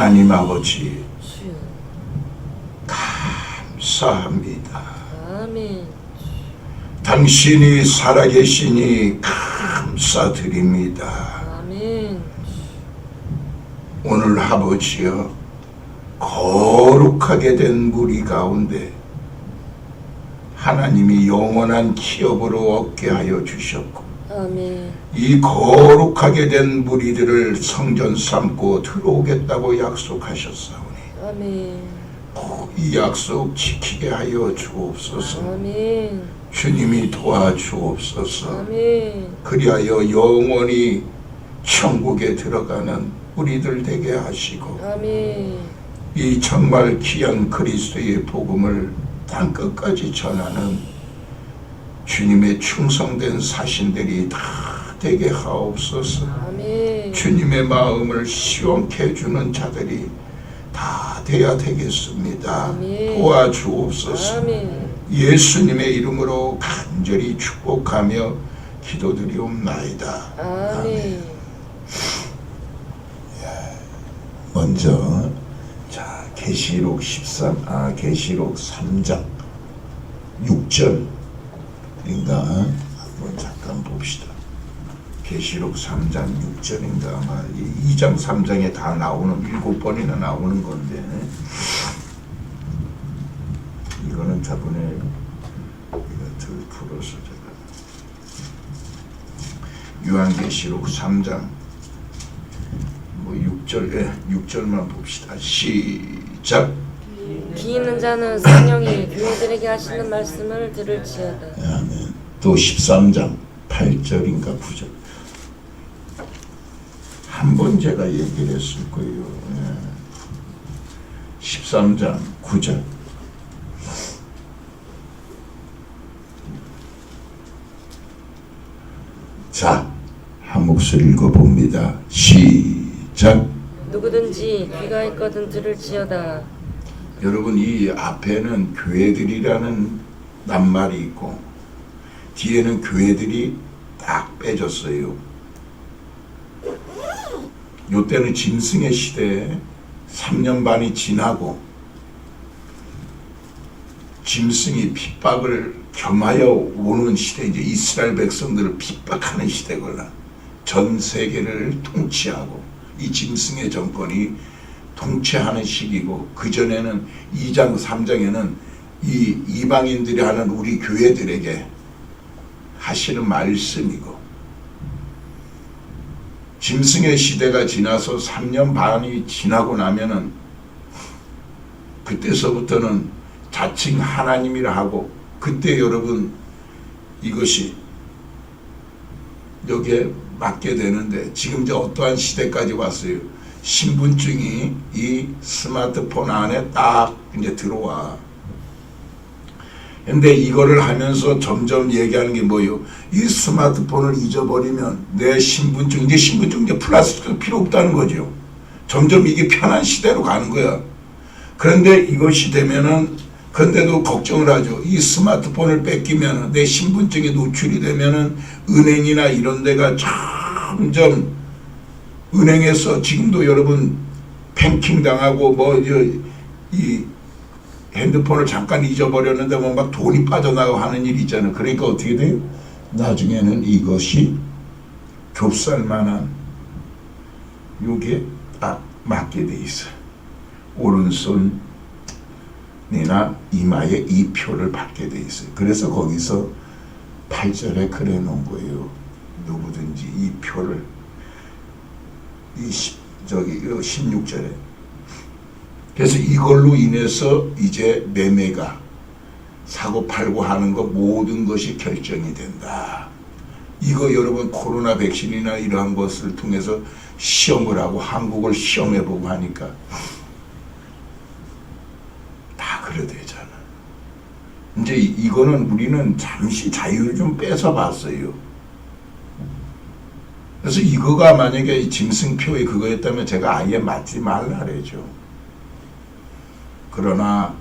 하나님 아버지 주여. 감사합니다. 아멘. 당신이 살아계시니 감사드립니다. 아멘. 오늘 아버지여, 거룩하게 된 무리 가운데 하나님이 영원한 기업으로 얻게 하여 주셨고, 아멘. 이 거룩하게 된 무리들을 성전 삼고 들어오겠다고 약속하셨사오니 아멘. 이 약속 지키게 하여 주옵소서. 아멘. 주님이 도와주옵소서. 아멘. 그리하여 영원히 천국에 들어가는 우리들 되게 하시고, 아멘. 이 정말 귀한 그리스도의 복음을 땅끝까지 전하는 주님의 충성된 사신들이 다 되게 하옵소서. 아멘. 주님의 마음을 시원케 해주는 자들이 다 돼야 되겠습니다. 아멘. 도와주옵소서. 아멘. 예수님의 이름으로 간절히 축복하며 기도드리옵나이다. 아멘. 먼저 계시록 3장 6절인가 한번 잠깐 봅시다. 계시록 3장 6절인가 아마 2장 3장에 다 나오는 7번이나 나오는 건데, 이거는 저번에 풀어서 제가 요한계시록 3장 6절만 봅시다. 시작. 귀 있는 자는 성령이 교회들에게 하시는 말씀을 들을지어다. 아멘. 또 13장 8절인가 9절. 한 번 제가 얘기를 했을 거예요. 13장 9절. 자, 한 목소리 읽어봅니다. 시작. 누구든지 귀가 있거든 들을지어다. 여러분, 이 앞에는 교회들이라는 낱말이 있고 뒤에는 교회들이 딱 빼졌어요. 요때는 짐승의 시대에 3년 반이 지나고 짐승이 핍박을 겸하여 오는 시대, 이제 이스라엘 백성들을 핍박하는 시대거나 전 세계를 통치하고 이 짐승의 정권이 통치하는 시기고, 그전에는 2장 3장에는 이 이방인들이 하는 우리 교회들에게 하시는 말씀이고, 짐승의 시대가 지나서 3년 반이 지나고 나면은 그때서부터는 자칭 하나님이라 하고, 그때 여러분 이것이 여기에 맞게 되는데, 지금 이제 어떠한 시대까지 왔어요. 신분증이 이 스마트폰 안에 딱 이제 들어와. 근데 이거를 하면서 점점 얘기하는 게 뭐예요? 이 스마트폰을 잊어버리면 내 신분증, 이제 신분증 이제 플라스틱도 필요 없다는 거죠. 점점 이게 편한 시대로 가는 거야. 그런데 이것이 되면은, 그런데도 걱정을 하죠. 이 스마트폰을 뺏기면은, 내 신분증이 노출이 되면은 은행이나 이런 데가 점점, 은행에서 지금도 여러분 뱅킹 당하고 이 핸드폰을 잠깐 잊어버렸는데 막 돈이 빠져나가고 하는 일이 있잖아요. 그러니까 어떻게 돼요? 나중에는 이것이 좁쌀만한 요게 딱 맞게 돼 있어요. 오른손이나 이마에 이 표를 받게 돼 있어요. 그래서 거기서 8절에 그래 놓은 거예요. 누구든지 이 표를, 이 16절에. 그래서 이걸로 인해서 이제 매매가, 사고 팔고 하는 거 모든 것이 결정이 된다. 이거 여러분 코로나 백신이나 이러한 것을 통해서 시험을 하고 한국을 시험해보고 하니까 다 그래 되잖아. 이제 이거는 우리는 잠시 자유를 좀 뺏어 봤어요. 그래서 이거가 만약에 짐승표의 그거였다면 제가 아예 맞지 말라 그러죠. 그러나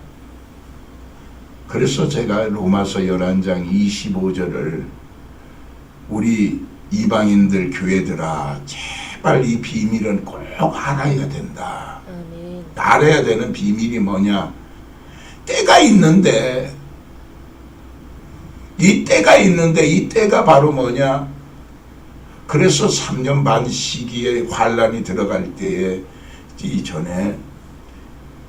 그래서 제가 로마서 11장 25절을 우리 이방인들 교회들아 제발 이 비밀은 꼭 알아야 된다. 아멘. 알아야 되는 비밀이 뭐냐? 때가 있는데, 이 때가 바로 뭐냐? 그래서 3년 반 시기에 환란이 들어갈 때에 이전에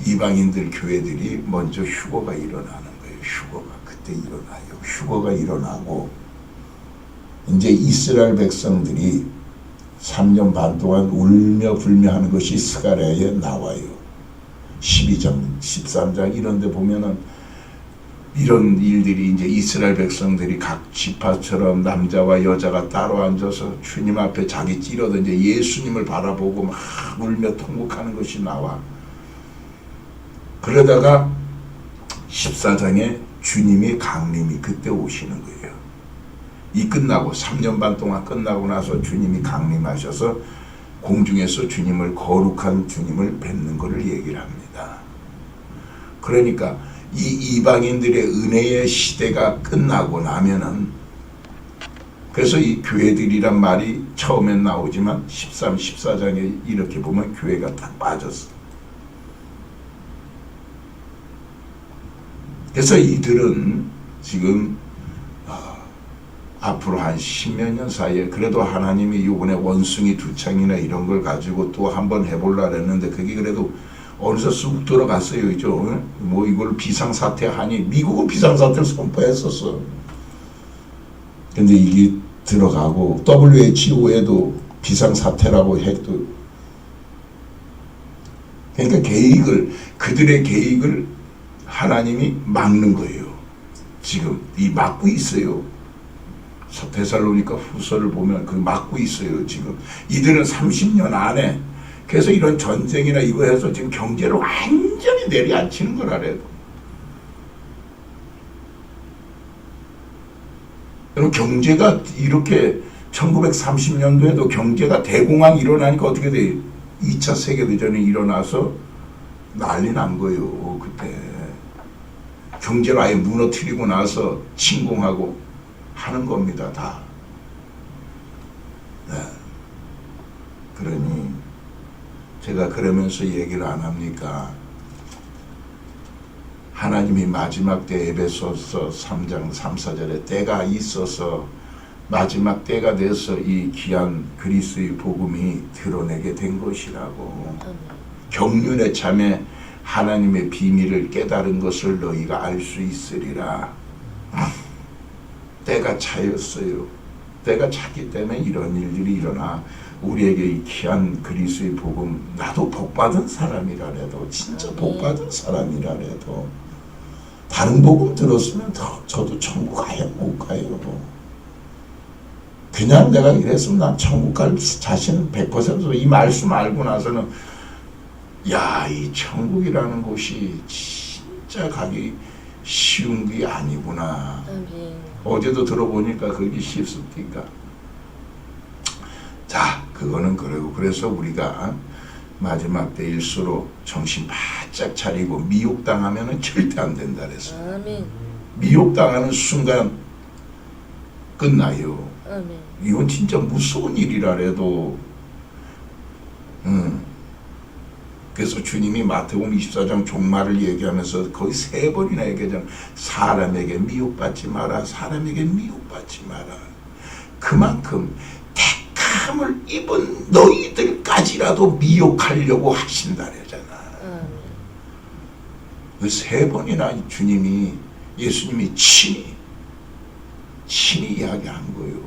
이방인들 교회들이 먼저 휴거가 일어나는 거예요. 휴거가 그때 일어나요. 휴거가 일어나고 이제 이스라엘 백성들이 3년 반 동안 울며 불며 하는 것이 스가랴에 나와요. 12장, 13장 이런 데 보면은 이런 일들이 이제 이스라엘 백성들이 각 지파처럼 남자와 여자가 따로 앉아서 주님 앞에 자기 찌르던 이제 예수님을 바라보고 막 울며 통곡하는 것이 나와. 그러다가 14장에 주님이 강림이 그때 오시는 거예요. 이 끝나고 3년 반 동안 끝나고 나서 주님이 강림하셔서 공중에서 주님을 거룩한 주님을 뵙는 것을 얘기를 합니다. 그러니까 이 이방인들의 은혜의 시대가 끝나고 나면은 그래서 이 교회들이란 말이 처음엔 나오지만 13, 14장에 이렇게 보면 교회가 딱 빠졌어. 그래서 이들은 지금 앞으로 한 10몇 년 사이에 그래도 하나님이 이번에 원숭이 2창이나 이런 걸 가지고 또 한번 해보려고 했는데 그게 그래도 어느새 쑥 들어갔어요. 뭐 이걸 비상사태 하니 미국은 비상사태를 선포했었어. 근데 이게 들어가고 WHO에도 비상사태라고 해도 그러니까 그들의 계획을 하나님이 막는 거예요. 지금 이 막고 있어요. 데살로니가 후서를 보면 그 막고 있어요. 지금 이들은 30년 안에 그래서 이런 전쟁이나 이거 해서 지금 경제를 완전히 내려앉히는 거라래도. 그럼 경제가 이렇게 1930년도에도 경제가 대공황 일어나니까 어떻게 돼? 2차 세계대전이 일어나서 난리 난 거예요. 그때 경제를 아예 무너뜨리고 나서 침공하고 하는 겁니다. 다. 네. 그러니 제가 그러면서 얘기를 안 합니까? 하나님이 마지막 때 에베소서 3장 3, 4절에 때가 있어서 마지막 때가 돼서 이 귀한 그리스도의 복음이 드러내게 된 것이라고. 경륜의 참에 하나님의 비밀을 깨달은 것을 너희가 알 수 있으리라. 때가 차였어요. 때가 찼기 때문에 이런 일들이 일어나 우리에게 이 귀한 그리스도의 복음, 나도 복받은 사람이라래도 진짜 복받은 사람이라래도 다른 복음 들었으면 저도 천국 가요 못 가요. 그냥 내가 이랬으면 난 천국 갈 자신은 100%. 이 말씀 알고 나서는 야, 이 천국이라는 곳이 진짜 가기 쉬운 게 아니구나. 어제도 들어보니까 그게 쉽습니까? 자, 그거는 그러고 그래서 우리가 마지막 때일수록 정신 바짝 차리고 미혹당하면은 절대 안 된다 그래서. 미혹당하는 순간 끝나요. 이건 진짜 무서운 일이라 해도. 그래서 주님이 마태복음 24장 종말을 얘기하면서 거의 3번이나 얘기하잖아요. 사람에게 미혹받지 마라. 사람에게 미혹받지 마라. 그만큼 택함을 입은 너희들까지라도 미혹하려고 하신다 그러잖아. 그 3번이나 주님이 예수님이 친히 이야기한 거예요.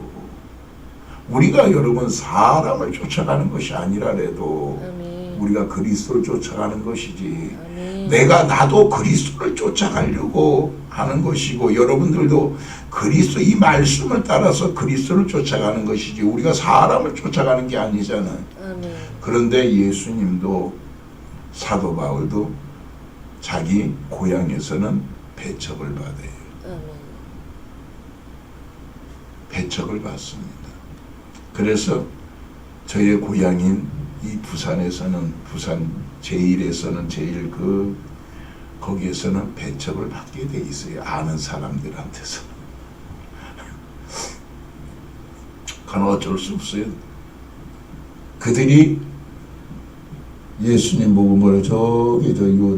우리가 여러분 사람을 쫓아가는 것이 아니라래도 우리가 그리스도를 쫓아가는 것이지. 나도 그리스도를 쫓아가려고 하는 것이고 여러분들도 그리스도 이 말씀을 따라서 그리스도를 쫓아가는 것이지 우리가 사람을 쫓아가는 게 아니잖아. 그런데 예수님도 사도 바울도 자기 고향에서는 배척을 받아요. 배척을 받습니다. 그래서 저의 고향인 이 부산에서는 부산 제1에서는 제일 거기에서는 배척을 받게 돼 있어요. 아는 사람들한테서. 그건 어쩔 수 없어요. 그들이 예수님 보고 뭐래 저기 요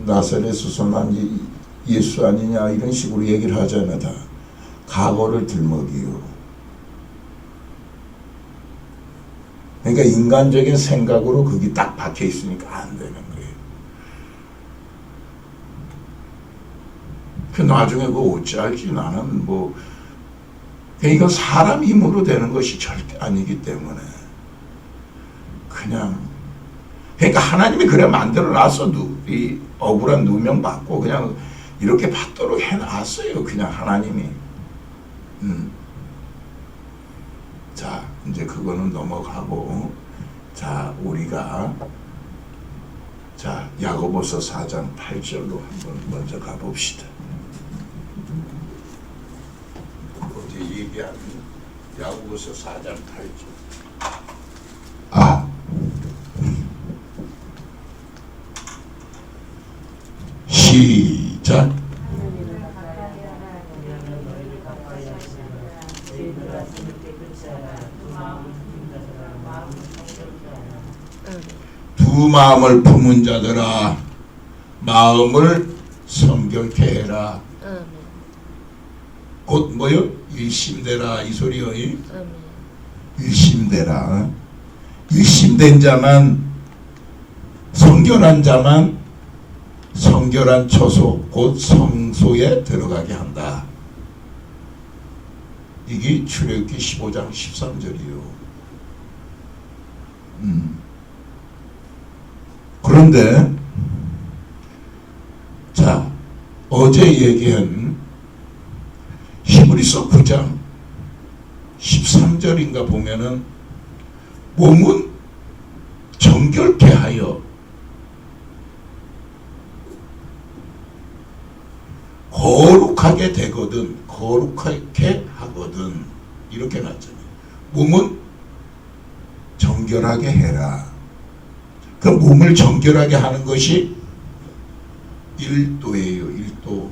나사렛에서 난 예수 아니냐 이런 식으로 얘기를 하잖아. 다 과거를 들먹이요. 그러니까 인간적인 생각으로 그게 딱 박혀 있으니까 안 되는 거예요. 그 나중에 그거 어찌할지 나는 뭐 이건 사람 힘으로 되는 것이 절대 아니기 때문에 그냥 그러니까 하나님이 그래 만들어놨어. 이 억울한 누명 받고 그냥 이렇게 받도록 해놨어요. 그냥 하나님이. 자 이제 그거는 넘어가고 자 우리가 자 야고보서 4장 8절로 한번 먼저 가봅시다. 어제 얘기한 야고보서 4장 8절. 시작. 두 마음을 품은 자들아 마음을 성결케 해라. 곧 뭐요? 일심되라 이 소리요. 일심되라. 일심된 자만 성결한 자만 성결한 처소 곧 성소에 들어가게 한다. 이게 출애굽기 15장 13절이요. 그런데 자 어제 얘기한 히브리서 9장 13절인가 보면은 몸은 정결케 하여 거룩하게 되거든 거룩하게 하거든 이렇게 놨잖아요. 몸은 정결하게 해라. 그 몸을 정결하게 하는 것이 일도예요. 일도.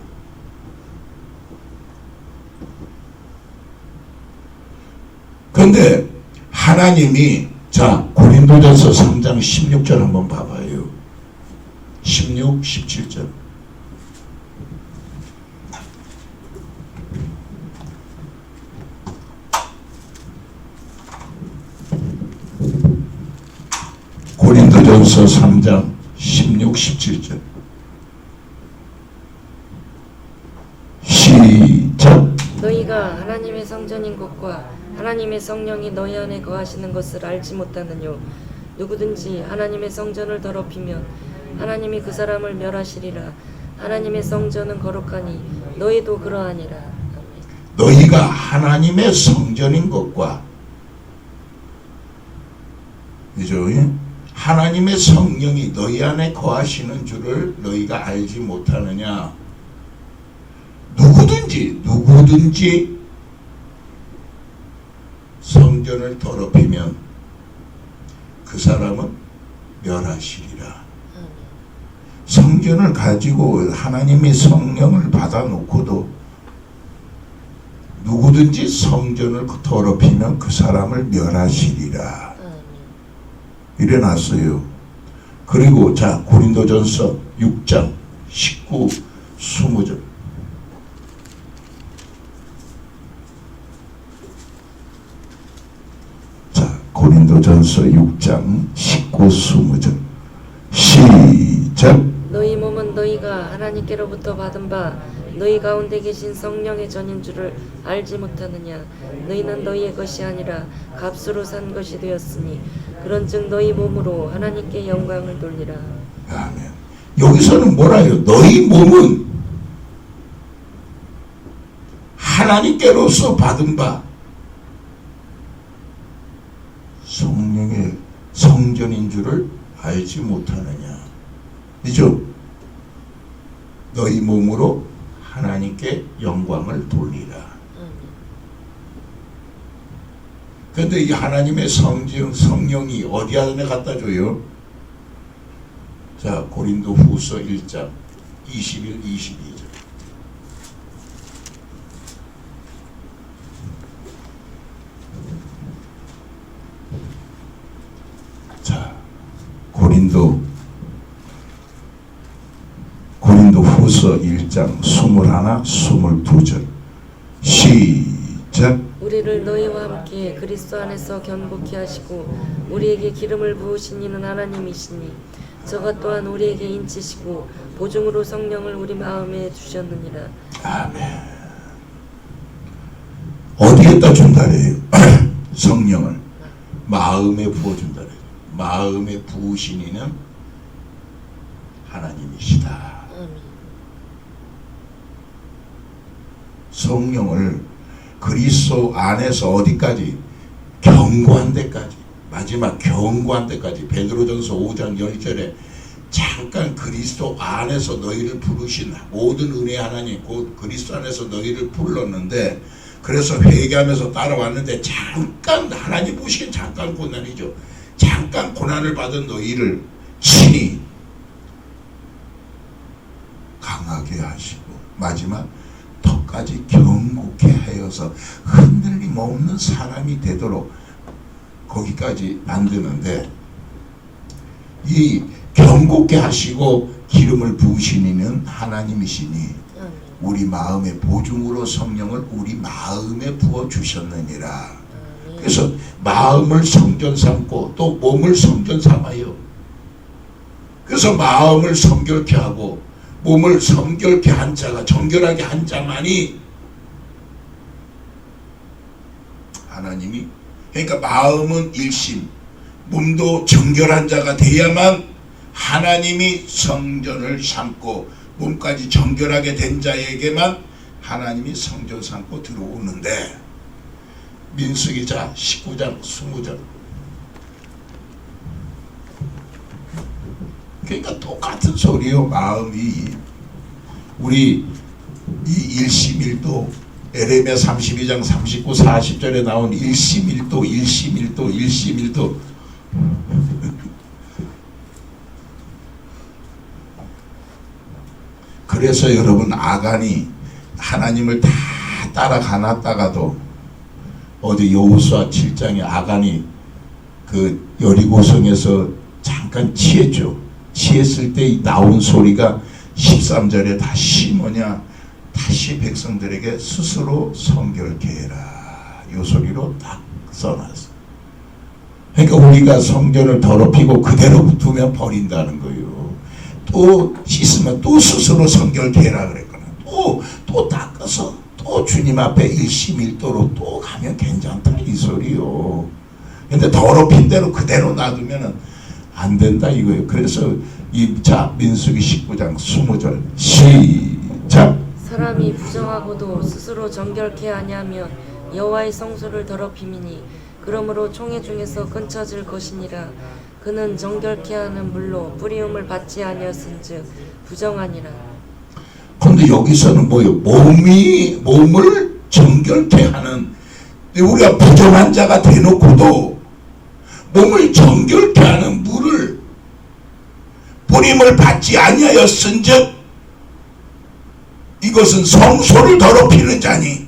그런데 하나님이 자 고린도전서 3장 16절 한번 봐봐요. 16, 17절. 고린도전서 3장 16, 17절. 시작. 너희가 하나님의 성전인 것과 하나님의 성령이 너희 안에 거하시는 것을 알지 못하느뇨. 누구든지 하나님의 성전을 더럽히면 하나님이 그 사람을 멸하시리라. 하나님의 성전은 거룩하니 너희도 그러하니라. 너희가 하나님의 성전인 것과 그죠? 하나님의 성령이 너희 안에 거하시는 줄을 너희가 알지 못하느냐. 누구든지 성전을 더럽히면 그 사람은 멸하시리라. 성전을 가지고 하나님의 성령을 받아놓고도 누구든지 성전을 더럽히면 그 사람을 멸하시리라. 이래놨어요. 그리고 자 고린도전서 6장 19, 20절. 자 고린도전서 6장 19, 20절. 시작. 너희 몸은 너희가 하나님께로부터 받은 바 너희 가운데 계신 성령의 전인 줄을 알지 못하느냐. 너희는 너희의 것이 아니라 값으로 산 것이 되었으니 그런즉 너희 몸으로 하나님께 영광을 돌리라. 아멘. 여기서는 뭐라요? 너희 몸은 하나님께로서 받은 바 성령의 성전인 줄을 알지 못하느냐. 그죠? 너희 몸으로 하나님께 영광을 돌리라. 그런데 이 하나님의 성령이 어디 안에 갖다 줘요? 자 고린도 후서 1장 21, 22절. 자, 고린도 후서 1장 21, 22절 시작. 우리를 너희와 함께 그리스도 안에서 견고케 하시고 우리에게 기름을 부으신 이는 하나님이시니 저가 또한 우리에게 인치시고 보증으로 성령을 우리 마음에 주셨느니라. 아멘. 어디에다 준다래요? 성령을 마음에 부어준다래요. 마음에 부으신 이는 하나님이시다. 성령을 그리스도 안에서 어디까지? 견고한 데까지, 마지막 견고한 데까지. 베드로전서 5장 10절에 잠깐 그리스도 안에서 너희를 부르신 모든 은혜 하나님 곧 그리스도 안에서 너희를 불렀는데, 그래서 회개하면서 따라왔는데 잠깐 하나님 보시기엔 잠깐 고난이죠. 잠깐 고난을 받은 너희를 친히 강하게 하시고 마지막 턱까지 견고케 하여서 흔들림 없는 사람이 되도록 거기까지 만드는데, 이 견고케 하시고 기름을 부으신 이는 하나님이시니 우리 마음의 보증으로 성령을 우리 마음에 부어 주셨느니라. 그래서 마음을 성전 삼고 또 몸을 성전 삼아요. 그래서 마음을 성결케 하고 몸을 성결케 한 자가, 정결하게 한 자만이 하나님이, 그러니까 마음은 일심, 몸도 정결한 자가 돼야만 하나님이 성전을 삼고 몸까지 정결하게 된 자에게만 하나님이 성전 삼고 들어오는데, 민수기자 19장 20절. 그러니까 똑같은 소리요. 마음이 우리 이 일심일도 에레미야 32장 39, 40절에 나온 일심일도 그래서 여러분, 아간이 하나님을 다 따라가놨다가도 어디 여호수아 7장에 아간이 그 여리고성에서 잠깐 취했죠. 취했을 때 나온 소리가 13절에 다시 뭐냐, 다시 백성들에게 스스로 성결케 해라, 이 소리로 딱 써놨어. 그러니까 우리가 성전을 더럽히고 그대로 두면 버린다는 거예요. 또 씻으면 또 스스로 성결케 해라 그랬거든. 또 닦아서 또 주님 앞에 일심일도로 또 가면 괜찮다, 이 소리요. 근데 더럽힌 대로 그대로 놔두면은 안 된다 이거예요. 그래서 자, 민수기 19장 20절 시작. 사람이 부정하고도 스스로 정결케 아니하면 여호와의 성소를 더럽힘이니 그러므로 총회 중에서 끊쳐질 것이니라. 그는 정결케 하는 물로 뿌리움을 받지 아니었은즉 부정하니라. 근데 여기서는 뭐예요? 몸을 정결케 하는, 우리가 부정한 자가 되놓고도 몸을 정결케 하는 물을 뿌림을 받지 아니하였은즉 이것은 성소를 더럽히는 자니,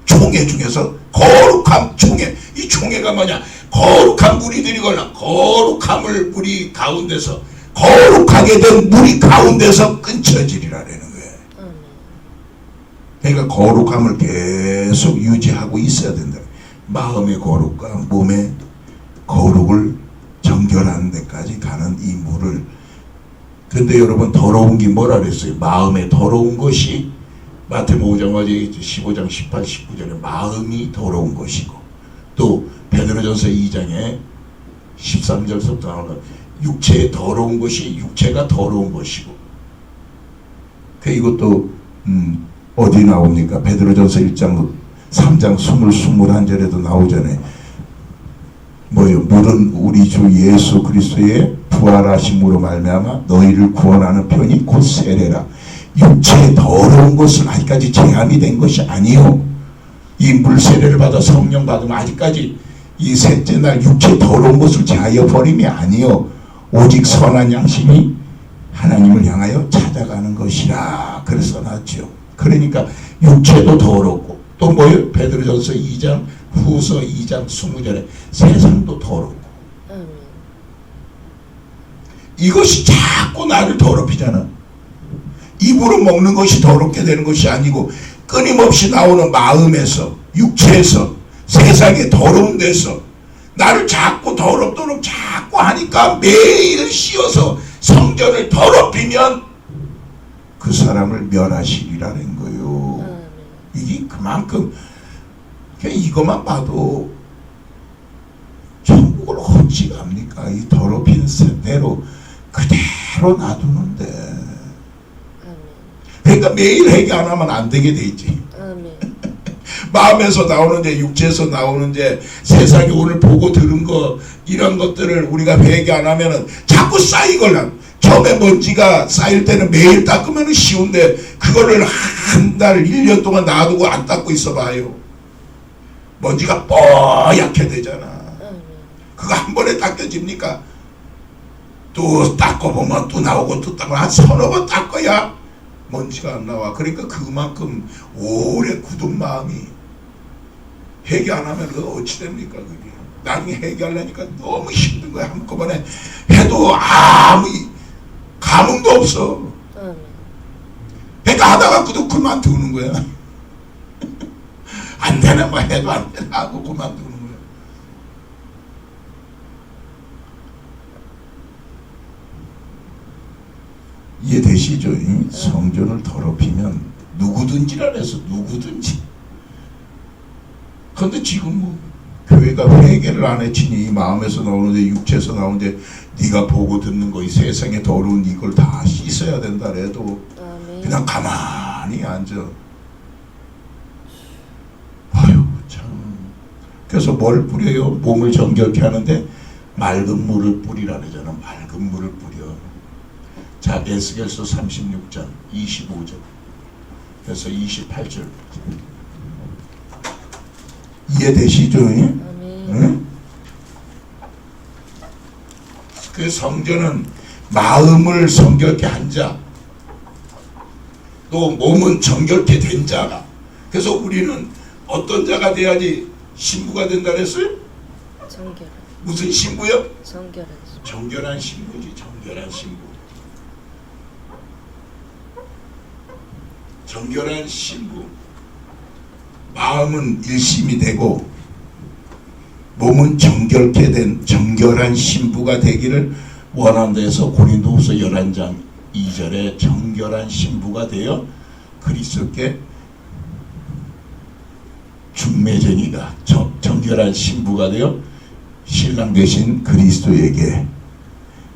총회 중에서 거룩한 총회, 이 총회가 뭐냐, 거룩한 무리들이 걸라, 거룩함을 무리 가운데서, 거룩하게 된 무리 가운데서 끊쳐지리라는 거예요. 그러니까 거룩함을 계속 유지하고 있어야 된다. 마음의 거룩과 몸의 거룩을 정결하는 데까지 가는 이 물을. 근데 여러분, 더러운 게 뭐라 그랬어요? 마음에 더러운 것이, 마태복음 15장 18, 19절에 마음이 더러운 것이고, 또 베드로전서 2장에 13절부터 나오는 육체의 더러운 것이 육체가 더러운 것이고, 이것도 어디 나옵니까? 베드로전서 1장 3장 21절에도 나오잖아요. 뭐요? 물은 우리 주 예수 그리스도의 부활하심으로 말미암아 너희를 구원하는 편이 곧 세례라. 육체의 더러운 것은 아직까지 제한이 된 것이 아니요. 이 물 세례를 받아 성령 받으면 아직까지 이 셋째 날 육체의 더러운 것을 제하여 버림이 아니요. 오직 선한 양심이 하나님을 향하여 찾아가는 것이라. 그래서 놨죠. 그러니까 육체도 더럽고, 또 뭐예요? 베드로전서 2장 후서 2장 20절에 세상도 더럽고. 이것이 자꾸 나를 더럽히잖아. 입으로 먹는 것이 더럽게 되는 것이 아니고 끊임없이 나오는 마음에서, 육체에서, 세상의 더러운 데서 나를 자꾸 더럽도록 자꾸 하니까 매일 씌어서 성전을 더럽히면 그 사람을 멸하시리라는 거요. 이게 그만큼 그냥 이것만 봐도 천국을 어찌 갑니까? 이 더럽힌 대로 그대로 놔두는데. 그러니까 매일 회개 안 하면 안 되게 돼 있지. 마음에서 나오는데, 육체에서 나오는데, 세상에 오늘 보고 들은 거 이런 것들을 우리가 회개 안 하면은 자꾸 쌓이걸랑. 처음에 먼지가 쌓일 때는 매일 닦으면 쉬운데 그거를 한 달, 1년 동안 놔두고 안 닦고 있어 봐요. 먼지가 뽀얗게 되잖아. 그거 한 번에 닦여집니까? 또 닦아보면 또 나오고 또 닦고 한 서너 번 닦아야 먼지가 안 나와. 그러니까 그만큼 오래 굳은 마음이 회개 안 하면 그거 어찌 됩니까? 그게 나중에 회개하려니까 너무 힘든 거야. 한꺼번에 해도 아무 감흥도 없어. 그러니까 하다가 그만두는 거야. 안 되나 뭐 해도 안 되나 하고 그만두는 거야. 이해되시죠? 성전을 더럽히면 누구든지라 해서 누구든지. 그런데 지금 뭐 교회가 회개를 안 해치니 이 마음에서 나오는데 육체에서 나오는데 네가 보고 듣는 거 이 세상에 더러운 이걸 다 씻어야 된다 해도 그냥 가만히 앉아. 아유 참. 그래서 뭘 뿌려요? 몸을 정결케 하는데 맑은 물을 뿌리라 그러잖아. 맑은 물을 뿌려. 자, 에스겔서 36장 25절 그래서 28절 이해되시죠? 응? 그 성전은 마음을 정결케 한 자, 또 몸은 정결케 된 자가. 그래서 우리는 어떤 자가 돼야지 신부가 된다 그랬어요? 정결. 무슨 신부요? 정결한 신부. 정결한 신부지. 정결한 신부. 정결한 신부. 마음은 일심이 되고 몸은 정결케 된 정결한 신부가 되기를 원한다 해서 고린도후서 11장 2절에 정결한 신부가 되어 그리스도께 중매쟁이가 정결한 신부가 되어 신랑 되신 그리스도에게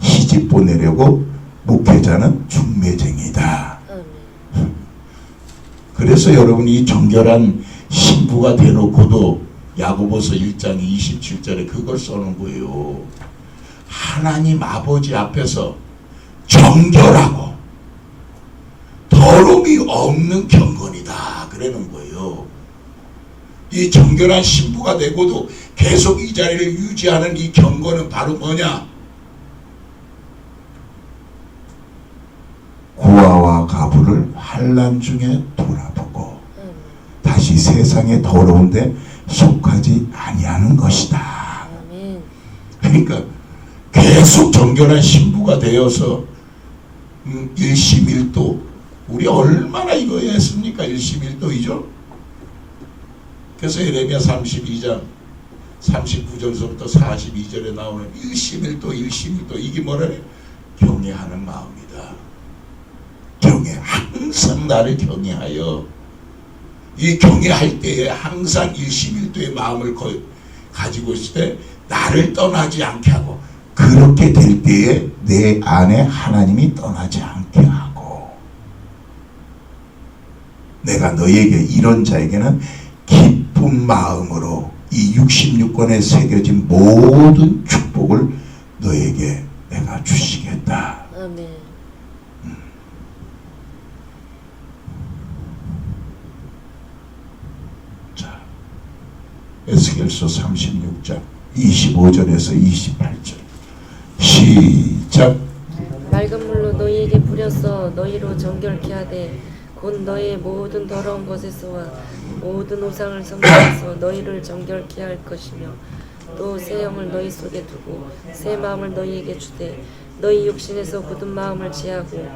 시집 보내려고 목회자는 중매쟁이다. 그래서 여러분이 정결한 신부가 되놓고도 야고보서 1장 27절에 그걸 써놓은 거예요. 하나님 아버지 앞에서 정결하고 더러움이 없는 경건이다 그러는 거예요. 이 정결한 신부가 되고도 계속 이 자리를 유지하는 이 경건은 바로 뭐냐? 고아와 가부를 환난 중에 돌아보고 다시 세상의 더러운데 속하지 아니하는 것이다. 그러니까 계속 정결한 신부가 되어서 일심일도 우리 얼마나 이거 했습니까? 일심일도이죠. 그래서 에레미야 32장 39절서부터 42절에 나오는 일심일도 일심일도 이게 뭐라래? 경외하는 마음이다. 항상 나를 경외하여 이 경외할 때에 항상 일심일도의 마음을 가지고 있을 때 나를 떠나지 않게 하고 그렇게 될 때에 내 안에 하나님이 떠나지 않게 하고 내가 너에게 이런 자에게는 기쁜 마음으로 이 66권에 새겨진 모든 축복을 너에게 내가 주시겠다. 아멘. 에스겔서 36장 25절에서 28절 시작. 맑은 물로 너희에게 뿌려서 너희로 정결케 하되 곧 너희의 모든 더러운 것에서와 모든 우상을 섬기면서 너희를 정결케 할 것이며 또 새 영을 너희 속에 두고 새 마음을 너희에게 주되 너희 육신에서 굳은 마음을 제하고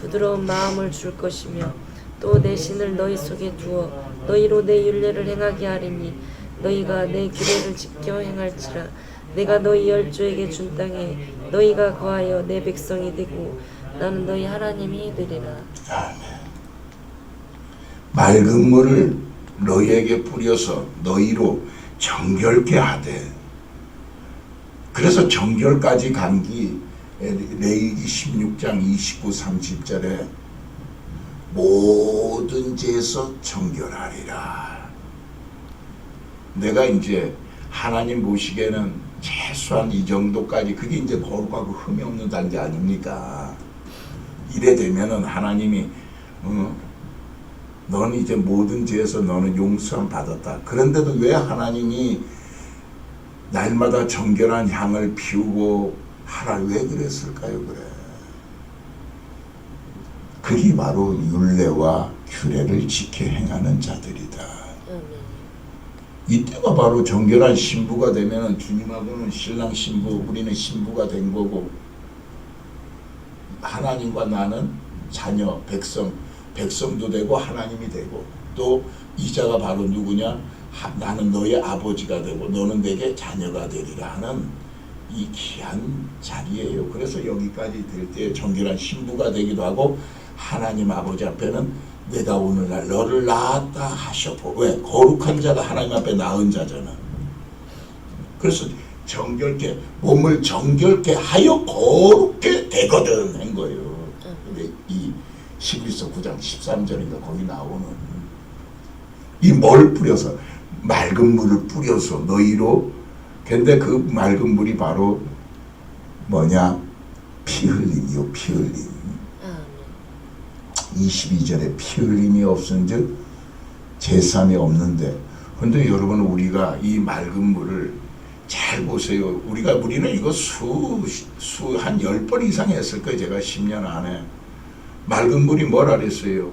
부드러운 마음을 줄 것이며 또 내 신을 너희 속에 두어 너희로 내 율례를 행하게 하리니 너희가 내 규례를 지켜 행할지라. 내가 너희 열조에게 준 땅에 너희가 거하여 내 백성이 되고 나는 너희 하나님이 되리라. 아멘. 맑은 물을 너희에게 뿌려서 너희로 정결케 하되. 그래서 정결까지 간기 레위기 16장 29, 30절에 모든 죄에서 정결하리라. 내가 이제 하나님 보시기에는 최소한 이 정도까지, 그게 이제 거룩하고 흠이 없는 단계 아닙니까? 이래 되면은 하나님이 너는 이제 모든 죄에서 너는 용서함 받았다. 그런데도 왜 하나님이 날마다 정결한 향을 피우고 하라, 왜 그랬을까요? 그래. 그게 바로 율례와 규례를 지켜 행하는 자들이다. 이때가 바로 정결한 신부가 되면은 주님하고는 신랑 신부, 우리는 신부가 된 거고, 하나님과 나는 자녀, 백성도 되고 하나님이 되고, 또 이자가 바로 누구냐? 나는 너의 아버지가 되고 너는 내게 자녀가 되리라 하는 이 귀한 자리예요. 그래서 여기까지 될 때 정결한 신부가 되기도 하고, 하나님 아버지 앞에는 내가 오늘날 너를 낳았다 하셔보. 왜? 거룩한 자가 하나님 앞에 낳은 자잖아. 그래서 정결케, 몸을 정결케 하여 거룩게 되거든 한 거예요. 근데 이 11서 9장 13절인가 거기 나오는 이 뭘 뿌려서, 맑은 물을 뿌려서 너희로. 근데 그 맑은 물이 바로 뭐냐? 피 흘림이요, 피 흘림. 22절에 피 흘림이 없은즉 제삼이 없는데. 근데 여러분, 우리가 이 맑은 물을 잘 보세요. 우리는 이거 한 10번 이상 했을 거예요. 제가 10년 안에. 맑은 물이 뭐라 그랬어요?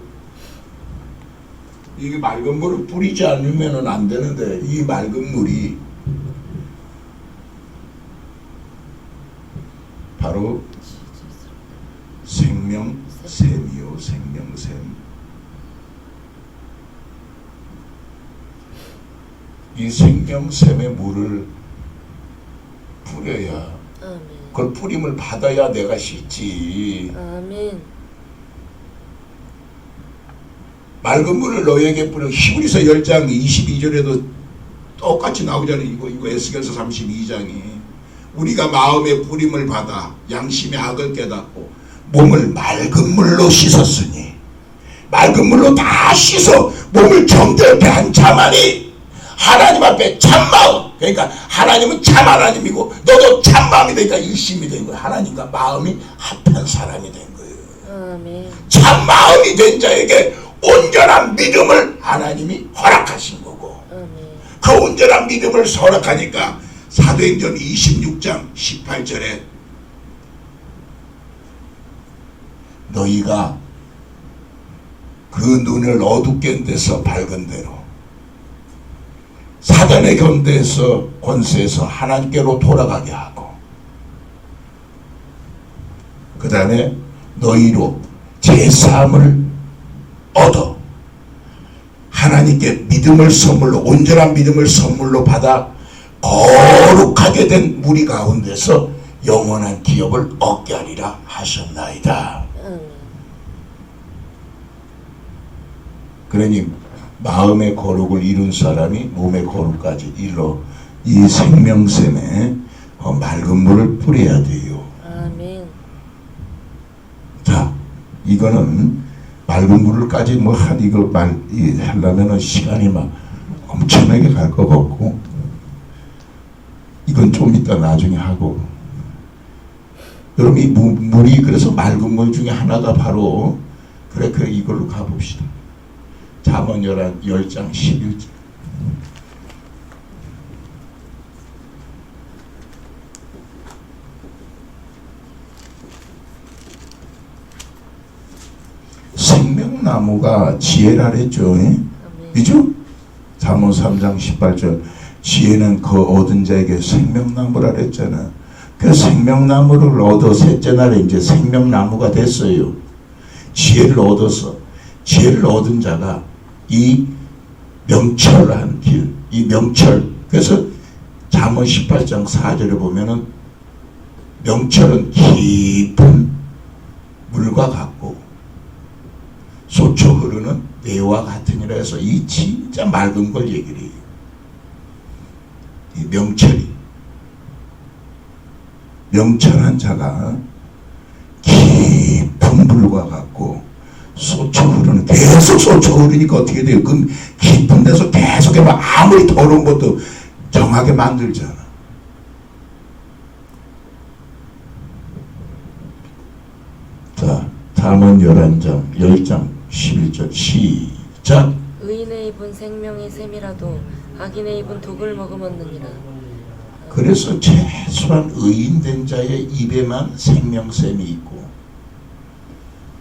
이게 맑은 물을 뿌리지 않으면 안 되는데, 이 맑은 물이 바로 생명샘이요, 생명샘. 이 생명샘의 물을 뿌려야, 그걸 뿌림을 받아야 내가 씻지. 아멘. 맑은 물을 너에게 뿌려. 히브리서 10장 22절에도 똑같이 나오잖아요. 이거 에스겔서 32장이 우리가 마음의 뿌림을 받아 양심의 악을 깨닫고 몸을 맑은 물로 씻었으니, 맑은 물로 다 씻어 몸을 정결케 한 자만이 하나님 앞에 참마음, 그러니까 하나님은 참 하나님이고 너도 참마음이 되니까 일심이 된 거야. 하나님과 마음이 합한 사람이 된 거예요. 아멘. 참마음이 된 자에게 온전한 믿음을 하나님이 허락하신 거고, 그 온전한 믿음을 허락하니까 사도행전 26장 18절에 너희가 그 눈을 어둡게 한 데서 밝은 대로 사단의 권세에서 하나님께로 돌아가게 하고, 그 다음에 너희로 제사함을 얻어 하나님께 믿음을 선물로, 온전한 믿음을 선물로 받아 거룩하게 된 무리 가운데서 영원한 기업을 얻게 하리라 하셨나이다. 그러니 마음의 거룩을 이룬 사람이 몸의 거룩까지 이뤄 이 생명샘에 맑은 물을 뿌려야 돼요. 아멘. 자, 이거는 맑은 물을까지 이거 하려면은 시간이 막 엄청나게 갈 것 같고, 이건 좀 이따 나중에 하고. 여러분, 이 물이 그래서 맑은 물 중에 하나가 바로, 그래 이걸로 가봅시다. 잠언 10장 11절. 생명나무가 지혜라 그랬죠. 그죠? 잠언 3장 18절. 지혜는 그 얻은 자에게 생명나무라 그랬잖아. 그 생명나무를 얻어 셋째 날에 이제 생명나무가 됐어요. 지혜를 얻어서 지혜를 얻은 자가 이 명철한 길, 이 명철. 그래서 잠언 18장 4절에 보면은 명철은 깊은 물과 같고 솟쳐 흐르는 내와 같으니라 해서 이 진짜 맑은 걸 얘기를 해요. 이 명철한 자가 깊은 물과 같고 솟쳐 흐르는, 계속 솟쳐 흐르니까 어떻게 돼요? 그 깊은 데서 계속 해봐. 아무리 더러운 것도 정하게 만들잖아. 자, 잠언 11장 10장 11절 시작. 의인의 입은 생명의 샘이라도 악인의 입은 독을 머금었느니라. 그래서 최소한 의인된 자의 입에만 생명샘이 있고,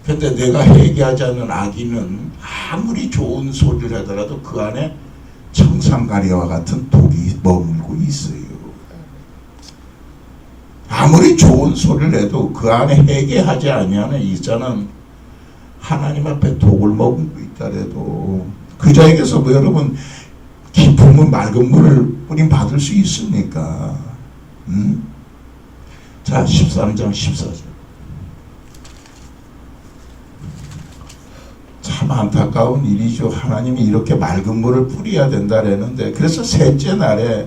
근데 내가 회개하지 않는 악인은 아무리 좋은 소리를 하더라도 그 안에 청산가리와 같은 독이 머물고 있어요. 아무리 좋은 소리를 해도 그 안에 회개하지 아니하는 이 자는 하나님 앞에 독을 머금고 있다래도 그 자에게서 뭐 여러분 깊으면 맑은 물을 뿌림 받을 수 있습니까? 자, 13장 14절. 참 안타까운 일이죠. 하나님이 이렇게 맑은 물을 뿌려야 된다랬는데, 그래서 셋째 날에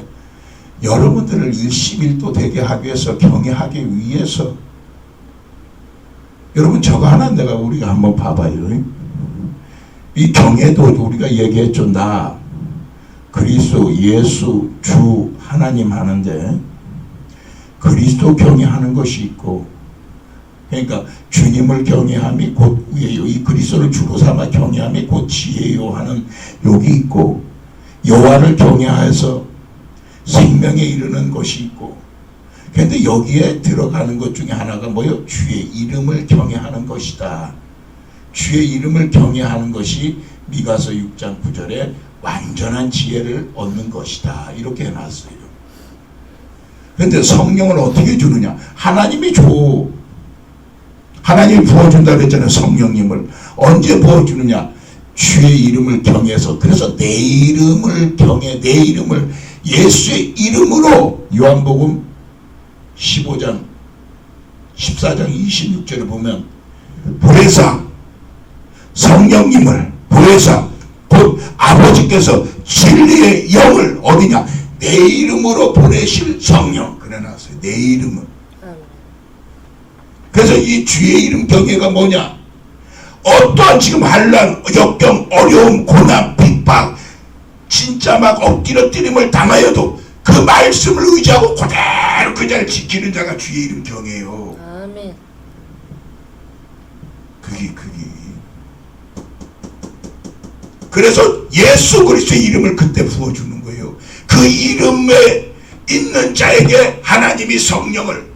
여러분들을 일심일도 되게 하기 위해서, 경외하기 위해서, 여러분 저거 하나 내가 우리가 한번 봐봐요. 이 경외도 우리가 얘기했죠. 나 그리스도 예수 주 하나님 하는데 그리스도 경외하는 것이 있고, 그러니까 주님을 경외함이 곧 위에요. 이 그리스도를 주로 삼아 경외함이 곧 지혜요 하는 욕이 있고, 여호와를 경외하여서 생명에 이르는 것이 있고, 그런데 여기에 들어가는 것 중에 하나가 뭐요? 주의 이름을 경외하는 것이다. 주의 이름을 경외하는 것이 미가서 6장 9절에 완전한 지혜를 얻는 것이다. 이렇게 해놨어요. 그런데 성령을 어떻게 주느냐? 하나님이 줘. 하나님이 부어준다 그랬잖아요. 성령님을. 언제 부어주느냐? 주의 이름을 경외해서. 그래서 내 이름을 경외, 내 이름을 예수의 이름으로, 요한복음 15장 14장 26절에 보면 보혜사 성령님을, 보혜사 곧 아버지께서 진리의 영을 어디냐? 내 이름으로 보내실 성령. 그래 놨어요. 내 이름은. 그래서 이 주의 이름 경외가 뭐냐? 어떠한 지금 환난, 역경, 어려움, 고난, 핍박, 진짜 막 엎드러뜨림을 당하여도 그 말씀을 의지하고 그대로 그 자를 지키는 자가 주의 이름 경외요. 아멘. 그게 그래서 예수 그리스도의 이름을 그때 부어주는 거예요. 그 이름에 있는 자에게 하나님이 성령을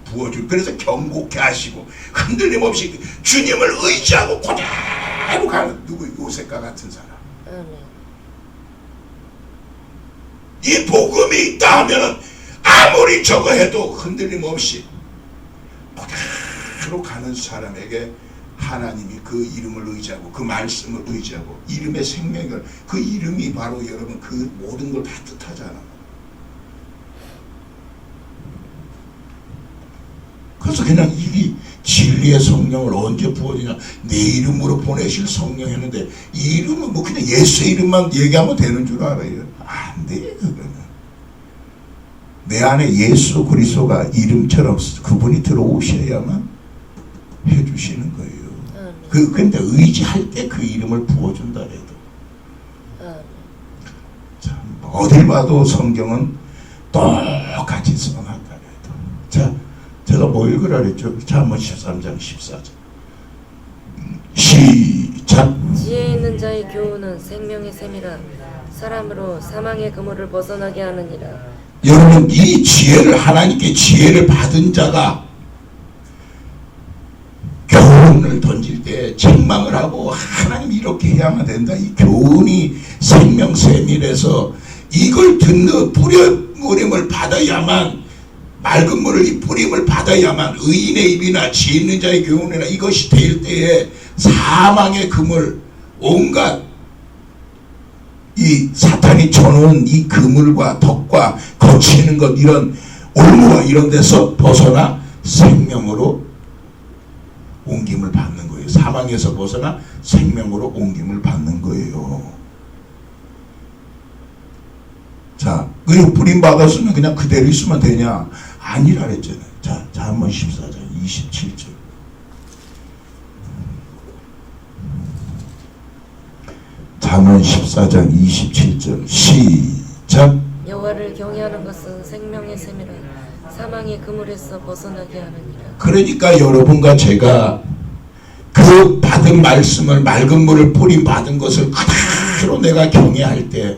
부어줄. 그래서 경고케 하시고 흔들림 없이 주님을 의지하고 그대로 가는, 누구? 요셉과 같은 사람. 아멘. 이 복음이 있다 하면 아무리 저거 해도 흔들림 없이 그대로 가는 사람에게 하나님이 그 이름을 의지하고 그 말씀을 의지하고 이름의 생명을, 그 이름이 바로 여러분 그 모든 걸 다 뜻하잖아. 그래서 그냥 이 진리의 성령을 언제 부어주냐? 내 이름으로 보내실 성령 했는데, 이 이름은 뭐 그냥 예수의 이름만 얘기하면 되는 줄 알아요. 안 돼. 그거는 내 안에 예수 그리스도가 이름처럼 그분이 들어오셔야만 해주시는 거예요. 근데 의지할 때 그 이름을 부어준다 해도 참 어딜 봐도 성경은 똑같이 써놨다 해도. 자, 제가 뭐 읽으라 그랬죠? 잠언 13장 14절 시작. 지혜 있는 자의 교훈은 생명의 샘이라 사람으로 사망의 그물을 벗어나게 하느니라. 여러분 이 지혜를, 하나님께 지혜를 받은 자가 교훈을 던질 때 책망을 하고 하나님 이렇게 해야만 된다. 이 교훈이 생명샘이라서 이걸 듣는 뿌림을 받아야만, 맑은 물을 이 뿌림을 받아야만 의인의 입이나 지혜 있는 자의 교훈이나 이것이 될 때에 사망의 그물, 온갖 이 사탄이 쳐놓은 이 그물과 덕과 거치는 것, 이런 올무와 이런 데서 벗어나 생명으로 옮김을 받는 거예요. 사망에서 벗어나 생명으로 옮김을 받는 거예요. 자, 그 뿌림 받았으면 그냥 그대로 있으면 되냐? 아니라 그랬잖아요. 자, 잠언 14장 27절. 잠언 14장 27절 시작. 여호와를 경외하는 것은 생명의 샘이라 사망의 그물에서 벗어나게 하느니라. 그러니까 여러분과 제가 그 받은 말씀을, 맑은 물을 뿌림 받은 것을 그대로 내가 경외할 때,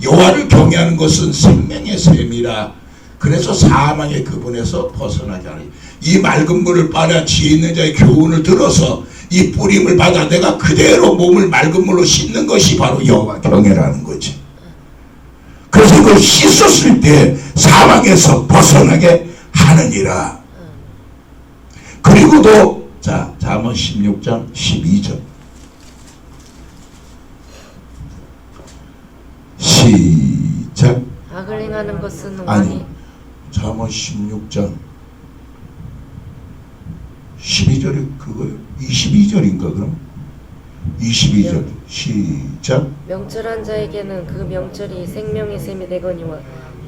여호와를 경외하는 것은 생명의 샘이라 그래서 사망의 그분에서 벗어나게 하니, 이 맑은 물을 빨아 지혜 있는 자의 교훈을 들어서 이 뿌림을 받아 내가 그대로 몸을 맑은 물로 씻는 것이 바로 여호와 경외라는 거지. 그래서 이걸 씻었을 때 사망에서 벗어나게 하느니라. 그리고도 자, 잠언 16장 12절 시작. 악을 행하는 것은 아니, 왕이 잠언 16장 12절이 그거예요? 22절인가 그럼? 22절 시작. 명철한 자에게는 그 명철이 생명의 샘이 되거니와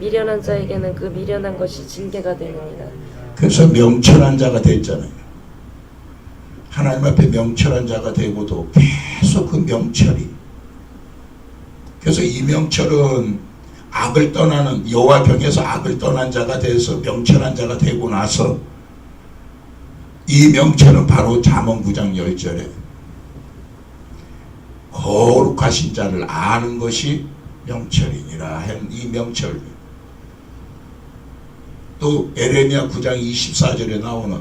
미련한 자에게는 그 미련한 것이 징계가 되느니라. 그래서 명철한 자가 됐잖아요. 하나님 앞에 명철한 자가 되고도 계속 그 명철이, 그래서 이 명철은 악을 떠나는, 여호와 경에서 악을 떠난 자가 돼서 명철한 자가 되고 나서 이 명철은 바로 잠언 9장 10절에 거룩하신 자를 아는 것이 명철이니라 한 이 명철. 또 에레미야 9장 24절에 나오는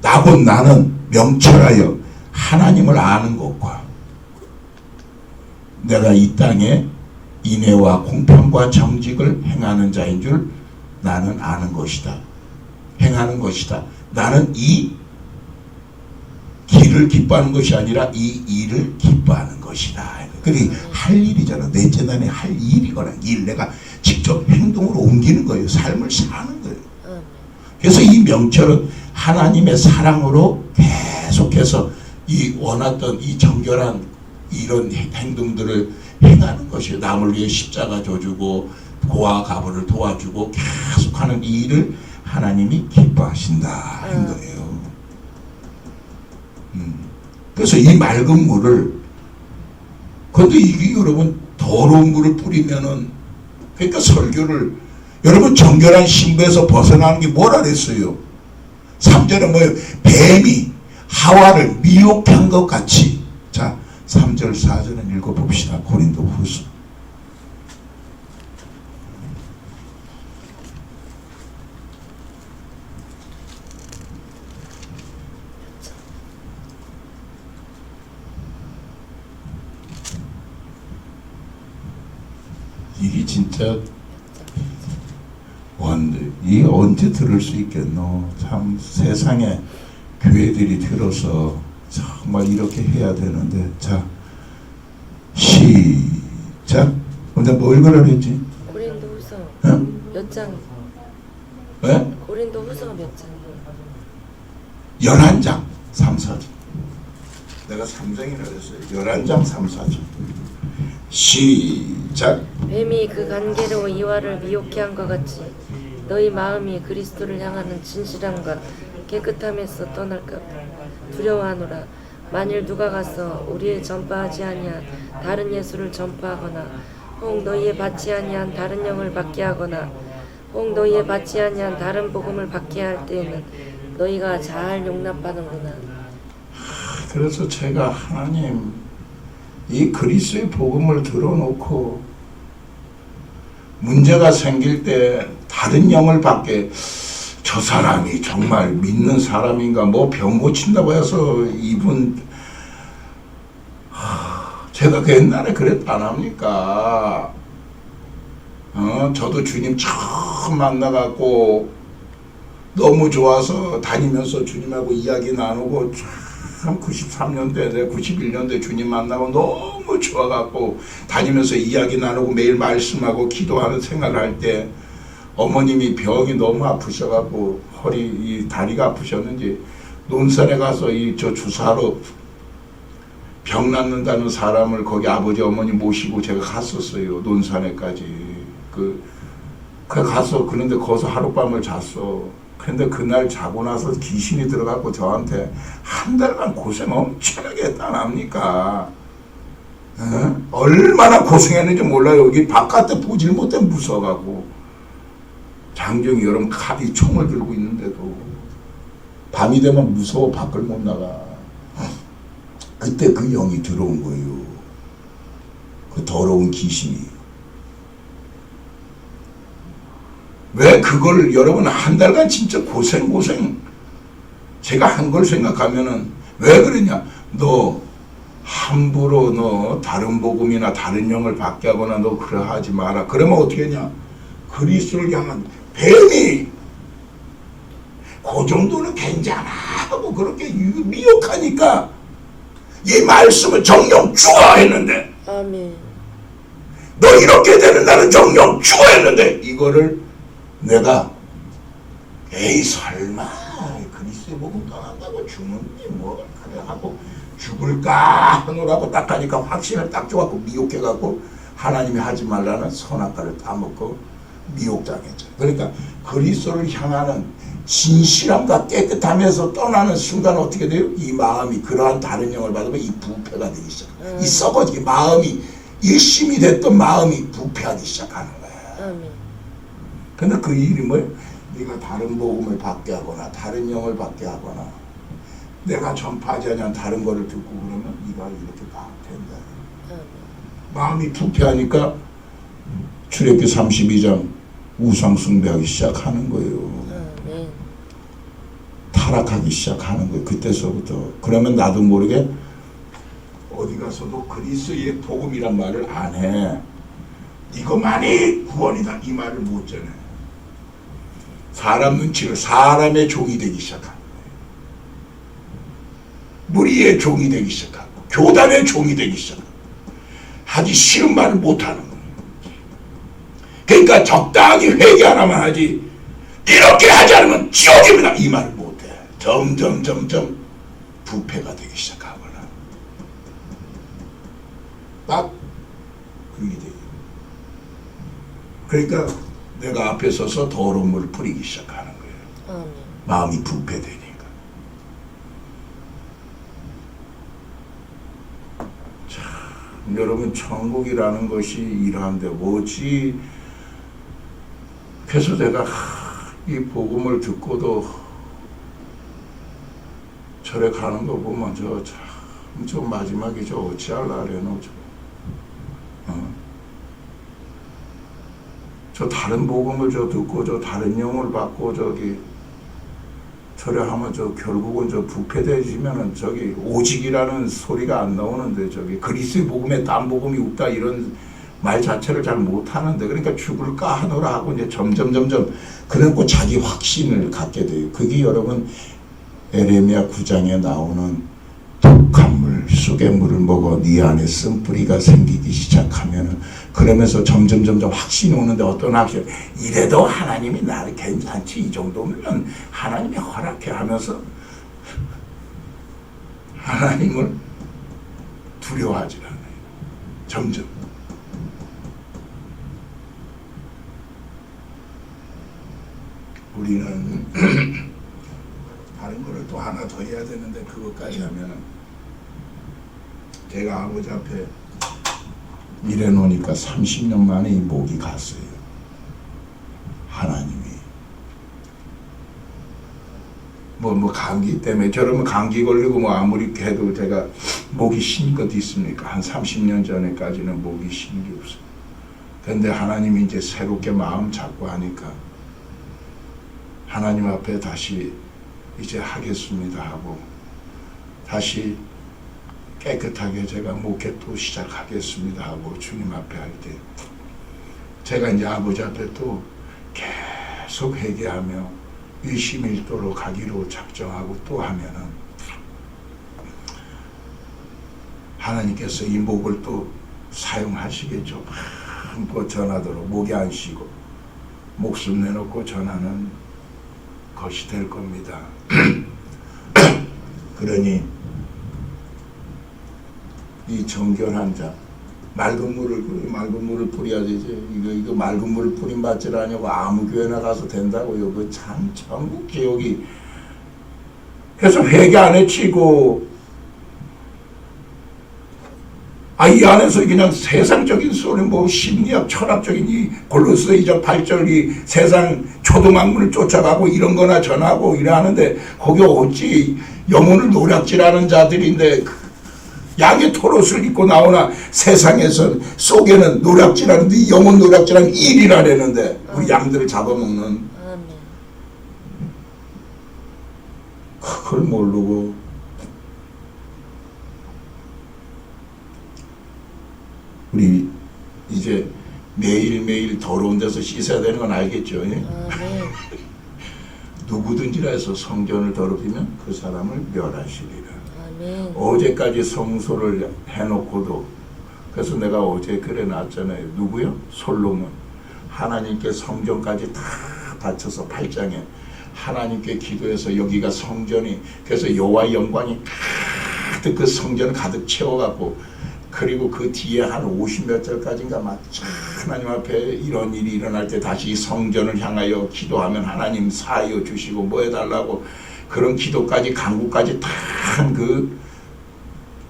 나곧 나는 명철하여 하나님을 아는 것과 내가 이 땅에 인애와 공평과 정직을 행하는 자인 줄 나는 아는 것이다. 행하는 것이다. 나는 이 길을 기뻐하는 것이 아니라 이 일을 기뻐하는 것이다. 그게 할 일이잖아. 넷째 날에 할 일이거나 일, 내가 직접 행동으로 옮기는 거예요. 삶을 사는 거예요. 그래서 이 명철은 하나님의 사랑으로 계속해서 이 원했던 이 정결한 이런 행동들을 행하는 것이에요. 남을 위해 십자가 져주고 고아 가부를 도와주고 계속하는 이 일을 하나님이 기뻐하신다 한 거예요. 그래서 이 맑은 물을, 근데 이게 여러분 더러운 물을 뿌리면은, 그러니까 설교를, 여러분 정결한 신부에서 벗어나는 게 뭐라 그랬어요? 3절에 뭐예요? 뱀이 하와를 미혹한 것 같이. 자, 3절 4절은 읽어봅시다. 고린도 후서. 이게 진짜 이게 언제 들을 수 있겠노? 참 세상에 교회들이 들어서 정말 이렇게 해야 되는데. 자, 시작. 근데 뭐 읽으라 그랬지? 고린도 후서 몇 장? 왜? 고린도 후서 몇 장? 11장 3, 4절. 내가 3장이라 그랬어요. 11장 3, 4절. 시작. 뱀이 그 간계로 이와를 미혹해 한 것 같이 너희 마음이 그리스도를 향하는 진실함과 깨끗함에서 떠날까 두려워하노라. 만일 누가 가서 우리의 전파하지 아니한 다른 예수를 전파하거나 혹 너희의 받지 아니한 다른 영을 받게 하거나 혹 너희의 받지 아니한 다른 복음을 받게 할 때에는 너희가 잘 용납하는구나. 그래서 제가 하나님 이 그리스도의 복음을 들어놓고 문제가 생길 때 다른 영을 받게, 저 사람이 정말 믿는 사람인가, 뭐 병 고친다고 해서 이분, 제가 그 옛날에 그랬다 안 합니까? 저도 주님 처음 만나갖고 너무 좋아서 다니면서 주님하고 이야기 나누고 참 93년대, 91년대 주님 만나고 너무 좋아갖고 다니면서 이야기 나누고 매일 말씀하고 기도하는 생활을 할 때 어머님이 병이 너무 아프셔갖고 이 다리가 아프셨는지 논산에 가서 저 주사로 병 낫는다는 사람을 거기 아버지 어머니 모시고 제가 갔었어요. 논산에까지. 그 가서 그런데 거기서 하룻밤을 잤어. 근데 그날 자고 나서 귀신이 들어가고 저한테 한 달간 고생 엄청나게 했다 납니까? 얼마나 고생했는지 몰라요. 여기 바깥에 보질 못해 무서워가고 장정이 여러분 칼이 총을 들고 있는데도 밤이 되면 무서워 밖을 못 나가. 그때 그 영이 들어온 거예요. 그 더러운 귀신이. 왜 그걸 여러분 한 달간 진짜 고생 제가 한 걸 생각하면은 왜 그러냐, 너 함부로 너 다른 복음이나 다른 영을 받게 하거나 너 그래 하지 마라. 그러면 어떻게 했냐, 그리스도를 향한 뱀이 그 정도는 괜찮아 하고 그렇게 미혹하니까 이 말씀을 정령 죽어 했는데, 아멘. 너 이렇게 되는 나는 정령 죽어 했는데, 이거를 내가 에이 설마 그리스도의 복음 떠난다고 죽는지 뭐 그래 하고 죽을까 하노라고 딱 하니까 확신을 딱 줘갖고 미혹해갖고 하나님이 하지 말라는 선악과를 따먹고 미혹당했죠. 그러니까 그리스도를 향하는 진실함과 깨끗함에서 떠나는 순간 어떻게 돼요? 이 마음이 그러한 다른 영을 받으면 이 부패가 되기 시작해요. 이 썩어지기, 마음이 일심이 됐던 마음이 부패하기 시작하는 거야. 근데 그 일이 뭐예요? 네가 다른 복음을 받게 하거나 다른 영을 받게 하거나 내가 전파하지 않은 다른 거를 듣고 그러면 네가 이렇게 막 된다. 마음이 부패하니까 출애굽기 32장 우상 숭배하기 시작하는 거예요. 타락하기 시작하는 거예요. 그때서부터. 그러면 나도 모르게 어디 가서도 그리스도의 복음이란 말을 안 해. 이것만이 구원이다 이 말을 못 전해. 사람 눈치를, 사람의 종이 되기 시작하는 거예요. 무리의 종이 되기 시작하고 교단의 종이 되기 시작하고 하기 싫은 말을 못하는 거예요. 그러니까 적당히 회개 하나만 하지 이렇게 하지 않으면 지옥입니다 이 말을 못해. 점점 부패가 되기 시작하거나 딱 그게 돼요. 그러니까 내가 앞에 서서 더러운 물을 뿌리기 시작하는 거예요. 마음이 부패되니까. 참 여러분 천국이라는 것이 이러한데 뭐지. 그래서 내가 이 복음을 듣고도 절에 가는 거 보면 저 마지막에 저 어찌할라래노 저 다른 복음을 듣고 저 다른 영을 받고 저기 절에 하면 결국은 부패되시면은 오직이라는 소리가 안 나오는데 그리스도의 복음에 딴 복음이 없다 이런 말 자체를 잘 못하는데, 그러니까 죽을까 하노라 하고 이제 점점 그래놓고 자기 확신을 갖게 돼요. 그게 여러분 에레미야 9장에 나오는 독한 물, 쑥의 물을 먹어 네 안에 쓴뿌리가 생기기 시작하면은 그러면서 점점 확신이 오는데 어떤 확신? 이래도 하나님이 나를 괜찮지 이 정도면 하나님이 허락해 하면서 하나님을 두려워하지 않아요. 점점. 우리는 다른 거를 또 하나 더 해야 되는데 그것까지 하면은 제가 아버지 앞에 일해 놓으니까 30년 만에 이 목이 갔어요. 하나님이 뭐 감기 때문에 저러면 감기 걸리고 뭐 아무리 해도 제가 목이 쉰 것도 있습니까? 한 30년 전에까지는 목이 쉰 게 없어요. 근데 하나님이 이제 새롭게 마음 잡고 하니까 하나님 앞에 다시 이제 하겠습니다 하고 다시 깨끗하게 제가 목회 또 시작하겠습니다 하고 주님 앞에 할 때 제가 이제 아버지 앞에 또 계속 회개하며 일심일도로 가기로 작정하고 또 하면은 하나님께서 이 목을 또 사용하시겠죠. 마음껏 전하도록 목이 안 쉬고 목숨 내놓고 전하는 것이 될 겁니다. 그러니 이 정결한 자, 맑은 물을 뿌려야 되지. 이거 맑은 물을 뿌림 받지라냐고 아무 교회나 가서 된다고요. 그 참 천국 지옥이. 그래서 회개 안 해치고 이 안에서 그냥 세상적인 소리, 뭐 심리학, 철학적인 이 골로새 2장 8절 이 세상 초등학문을 쫓아가고 이런 거나 전하고 이래 하는데 거기 어찌 영혼을 노략질하는 자들인데 양의 털옷을 입고 나오나 세상에서 속에는 노략질하는데 영혼 노략질하는 일이라는데 우리 양들을 잡아먹는 그걸 모르고 우리 이제 매일매일 더러운 데서 씻어야 되는 건 알겠죠? 누구든지라 해서 성전을 더럽히면 그 사람을 멸하시리라. 어제까지 성소를 해놓고도 그래서 내가 어제 글에 놨잖아요. 누구요? 솔로몬. 하나님께 성전까지 다 바쳐서 8장에 하나님께 기도해서 여기가 성전이 그래서 여호와의 영광이 가득 그 성전을 가득 채워갖고 그리고 그 뒤에 한 50몇 절까지인가 막 하나님 앞에 이런 일이 일어날 때 다시 성전을 향하여 기도하면 하나님 사하여 주시고 뭐 해달라고 그런 기도까지 간구까지 다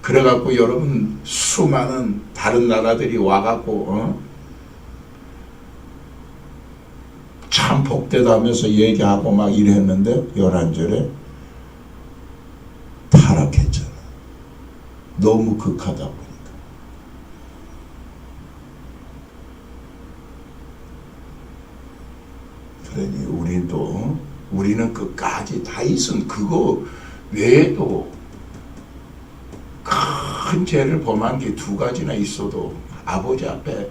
그래갖고 여러분 수많은 다른 나라들이 와갖고 참 복되다 하면서 얘기하고 막 이랬는데 11절에 타락했잖아. 너무 극하다 보니까. 그러니 우리는 끝까지 다윗은 그거 외에도 큰 죄를 범한 게 2가지나 있어도 아버지 앞에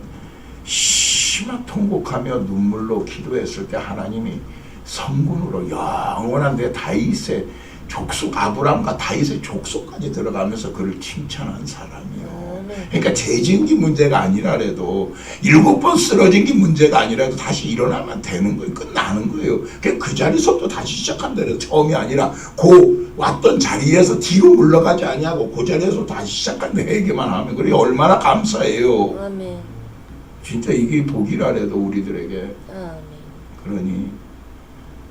심한 통곡하며 눈물로 기도했을 때 하나님이 성군으로 영원한 내 다윗의 족속 아브람과 다윗의 족속까지 들어가면서 그를 칭찬한 사람이요. 그러니까 죄 지은 게 문제가 아니라도 7번 쓰러진 게 문제가 아니라도 다시 일어나면 되는 거예요. 끝나는 거예요. 그 자리서부터 다시 시작한다는 처음이 아니라 그 왔던 자리에서 뒤로 물러가지 아니하고 그 자리에서 다시 시작한다 얘기만 하면 그래 얼마나 감사해요. 아멘. 진짜 이게 복이라래도 우리들에게. 아멘. 그러니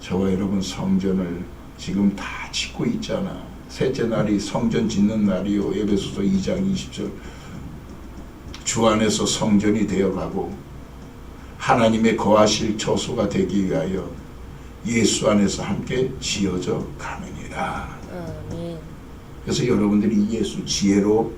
저와 여러분 성전을 지금 다 짓고 있잖아. 셋째 날이 성전 짓는 날이요. 에베소서 2장 20절 주 안에서 성전이 되어가고 하나님의 거하실 처소가 되기 위하여 예수 안에서 함께 지어져 가느니라. 아멘. 그래서 여러분들이 예수 지혜로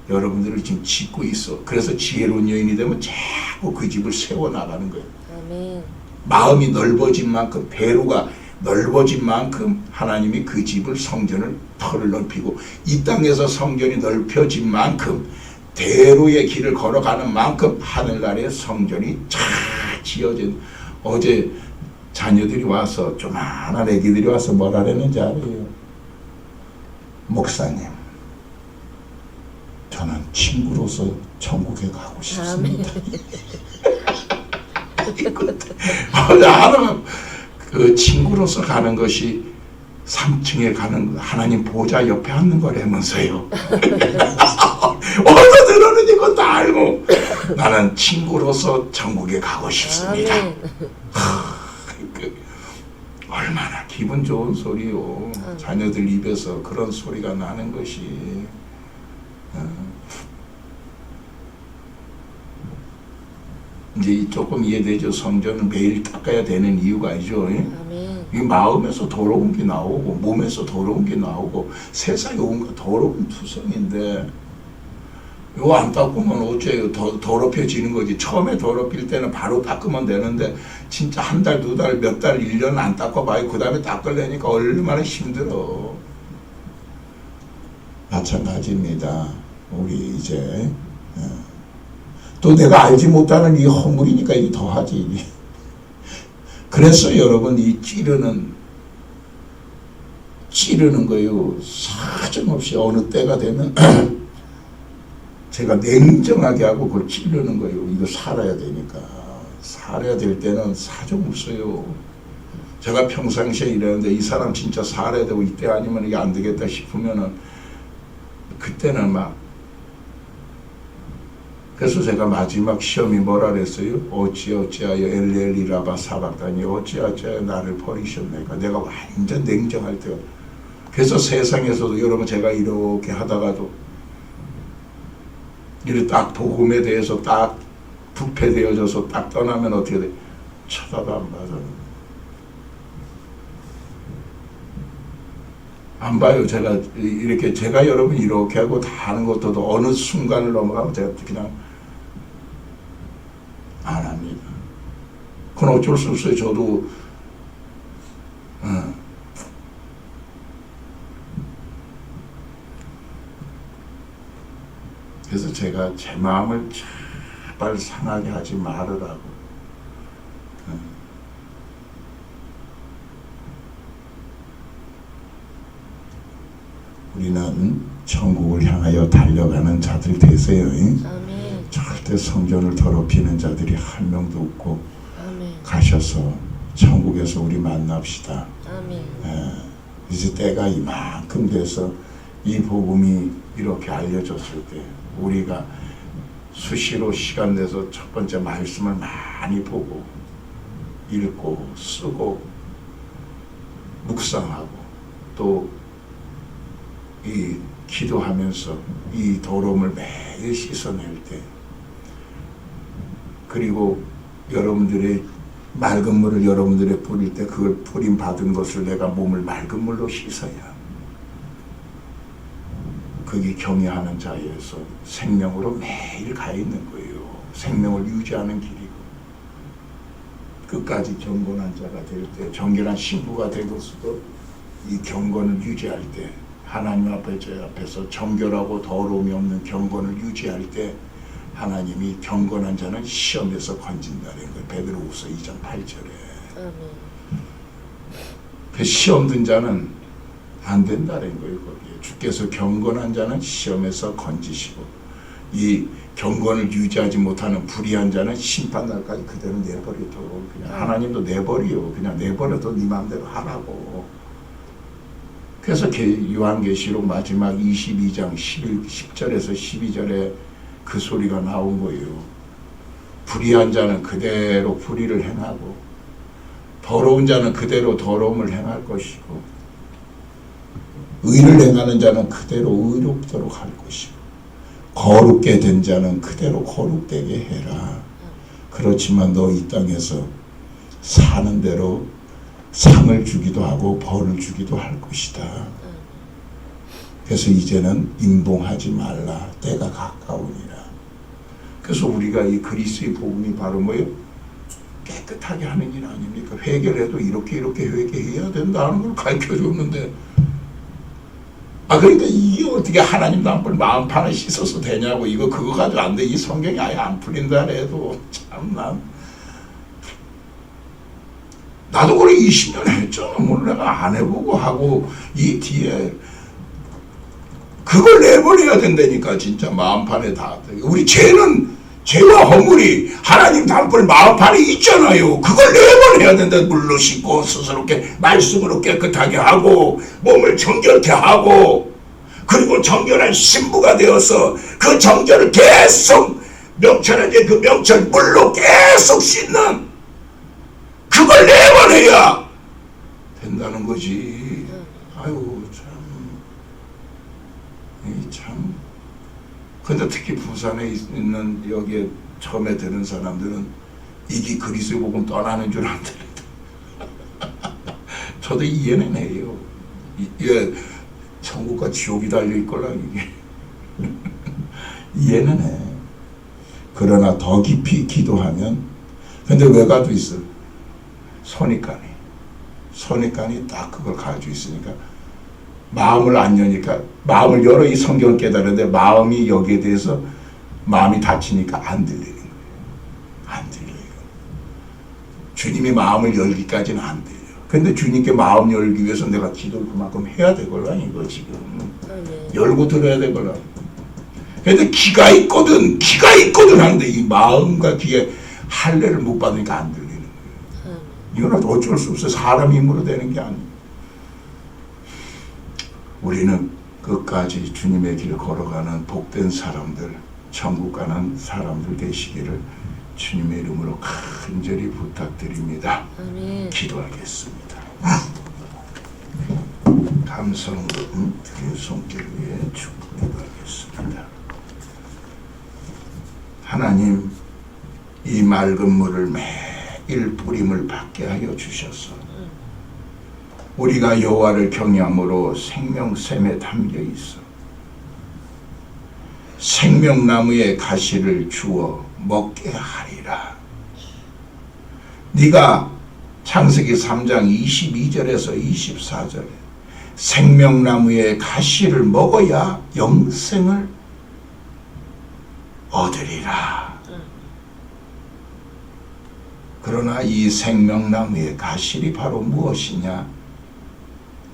여러분들을 지금 짓고 있어. 그래서 지혜로운 여인이 되면 자꾸 그 집을 세워나가는 거예요. 아멘. 마음이 넓어진 만큼 배로가 넓어진 만큼 하나님이 그 집을 성전을 터를 넓히고 이 땅에서 성전이 넓혀진 만큼 대로의 길을 걸어가는 만큼 하늘나라의 성전이 잘 지어진. 어제 자녀들이 와서 조만한 애기들이 와서 뭐라 그랬는지 알아요? 목사님 저는 친구로서 천국에 가고 싶습니다. 하나님 그 친구로서 가는 것이 3층에 가는 하나님 보좌 옆에 앉는 거라면서요. 어디서 들었는지 그건 다 알고 나는 친구로서 천국에 가고 싶습니다. 얼마나 기분 좋은 소리요. 자녀들 입에서 그런 소리가 나는 것이. 이제 조금 이해되죠. 성전은 매일 닦아야 되는 이유가 아니죠. 이 마음에서 더러운 게 나오고 몸에서 더러운 게 나오고 세상에 온갖 더러운 투성인데 이거 안 닦으면 어째요? 더럽혀지는 거지. 처음에 더럽힐 때는 바로 닦으면 되는데 진짜 한 달, 2달, 몇 달, 1년 안 닦아봐요. 그 다음에 닦으려니까 얼마나 힘들어. 마찬가지입니다. 우리 이제 또 내가 알지 못하는 이 허물이니까 이게 더하지. 이게. 그래서 여러분 이 찌르는 거요. 사정없이 어느 때가 되면 제가 냉정하게 하고 그걸 찌르는 거예요. 이거 살아야 되니까. 살아야 될 때는 사정없어요. 제가 평상시에 이랬는데 이 사람 진짜 살아야 되고 이때 아니면 이게 안 되겠다 싶으면은 그때는 막 그래서 제가 마지막 시험이 뭐라 그랬어요? 어찌어찌하여 엘리엘리라바 사박다니 어찌어찌하여 나를 버리셨네가. 내가 완전 냉정할 때가. 그래서 세상에서도 여러분 제가 이렇게 하다가도 이렇게 딱 복음에 대해서 딱 부패되어져서 딱 떠나면 어떻게 돼? 쳐다도 안 봐요. 안 봐요. 제가 이렇게 제가 여러분 이렇게 하고 다 하는 것도 어느 순간을 넘어가면 제가 그냥 안 합니다. 그건 어쩔 수 없어요. 저도 그래서 제가 제 마음을 제발 상하게 하지 말으라고. 우리는 천국을 향하여 달려가는 자들 되세요. 아멘. 절대 성전을 더럽히는 자들이 한 명도 없고 아멘. 가셔서 천국에서 우리 만납시다. 아멘. 이제 때가 이만큼 돼서 이 복음이 이렇게 알려졌을 때 우리가 수시로 시간 내서 첫 번째 말씀을 많이 보고 읽고 쓰고 묵상하고 또 이 기도하면서 이 더러움을 매일 씻어낼 때 그리고 여러분들의 맑은 물을 여러분들의 뿌릴 때 그걸 뿌림 받은 것을 내가 몸을 맑은 물로 씻어야 그게 경외하는 자에서 생명으로 매일 가 있는 거예요. 생명을 유지하는 길이고 끝까지 경건한 자가 될 때 정결한 신부가 되고서도 이 경건을 유지할 때 하나님 앞에 저 앞에서 정결하고 더러움이 없는 경건을 유지할 때 하나님이 경건한 자는 시험에서 건진다는 거예요. 베드로후서 2장 8절에. 그 시험 든 자는 안 된다는 거예요. 거기에 주께서 경건한 자는 시험에서 건지시고 이 경건을 유지하지 못하는 불의한 자는 심판날까지 그대로 내버려둬. 그냥 하나님도 내버려. 그냥 내버려둬. 네 마음대로 하라고. 그래서 요한계시록 마지막 22장 10절에서 12절에 그 소리가 나온 거예요. 불의한 자는 그대로 불의를 행하고 더러운 자는 그대로 더러움을 행할 것이고 의를 행하는 자는 그대로 의롭도록 할 것이고 거룩게 된 자는 그대로 거룩되게 해라. 그렇지만 너 이 땅에서 사는 대로 상을 주기도 하고 벌을 주기도 할 것이다. 그래서 이제는 임봉하지 말라. 때가 가까우니라. 그래서 우리가 이 그리스도의 복음이 바로 뭐예요? 깨끗하게 하는 일 아닙니까? 회개를 해도 이렇게 회개해야 된다는 걸 가르쳐줬는데 그러니까 이게 어떻게 하나님 담불 마음판을 씻어서 되냐고. 이거 그거 가지고 안 돼. 이 성경이 아예 안 풀린다 해도 참난 나도 그래 20년 했잖아. 뭘 내가 안 해보고 하고 이 뒤에 그걸 내버려야 된다니까. 진짜 마음판에 다. 우리 죄와 허물이 하나님 담불 마음판에 있잖아요. 그걸 내버려야 된다. 물로 씻고 스스롭게 말씀으로 깨끗하게 하고 몸을 정결케 하고 그리고 정결한 신부가 되어서 그 정결을 계속 명철하게 그 명철 물로 계속 씻는 그걸 내버려야 된다는 거지. 아유 참. 근데 특히 부산에 있는 여기에 처음에 드는 사람들은 이게 그리스도 복음 떠나는 줄 안 들린다. 저도 이해는 해요. 이게 천국과 지옥이 달려있걸라 이게. 이해는 해. 그러나 더 깊이 기도하면 근데 왜 가지고 있어? 선입관이 딱 그걸 가지고 있으니까 마음을 안 여니까 마음을 열어 이 성경을 깨달은데 마음이 여기에 대해서 마음이 다치니까 안 들리는 거예요. 안 들려요. 주님이 마음을 열기까지는 안 들려요. 근데 주님께 마음 열기 위해서 내가 기도를 그만큼 해야 되걸라 이거 지금. 열고 들어야 되걸라. 근데 기가 있거든 하는데 이 마음과 귀에 할례를 못 받으니까 안 들리는 거예요. 이건 어쩔 수 없어요. 사람 힘으로 되는 게 아니에요. 우리는 끝까지 주님의 길 걸어가는 복된 사람들, 천국 가는 사람들 되시기를 주님의 이름으로 간절히 부탁드립니다. 아멘. 기도하겠습니다. 감성으로 드린 손길 위에 축복하겠습니다. 하나님, 이 맑은 물을 매일 뿌림을 받게 하여 주셔서 우리가 여호와를 경외함으로 생명샘에 담겨 있어 생명나무의 가시를 주어 먹게 하리라. 네가 창세기 3장 22절에서 24절에 생명나무의 가시를 먹어야 영생을 얻으리라. 그러나 이 생명나무의 가실이 바로 무엇이냐?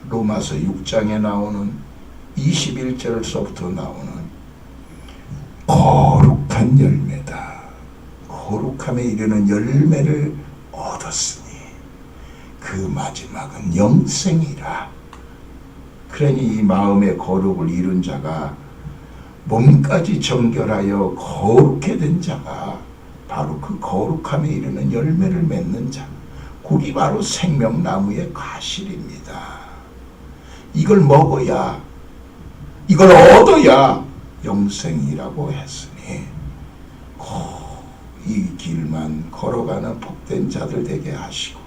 로마서 6장에 나오는 21절서부터 나오는 거룩한 열매다. 거룩함에 이르는 열매를 얻었으니 그 마지막은 영생이라. 그러니 이 마음의 거룩을 이룬 자가 몸까지 정결하여 거룩해 된 자가 바로 그 거룩함에 이르는 열매를 맺는 자, 그게 바로 생명나무의 과실입니다. 이걸 먹어야, 이걸 얻어야 영생이라고 했으니 이 길만 걸어가는 복된 자들 되게 하시고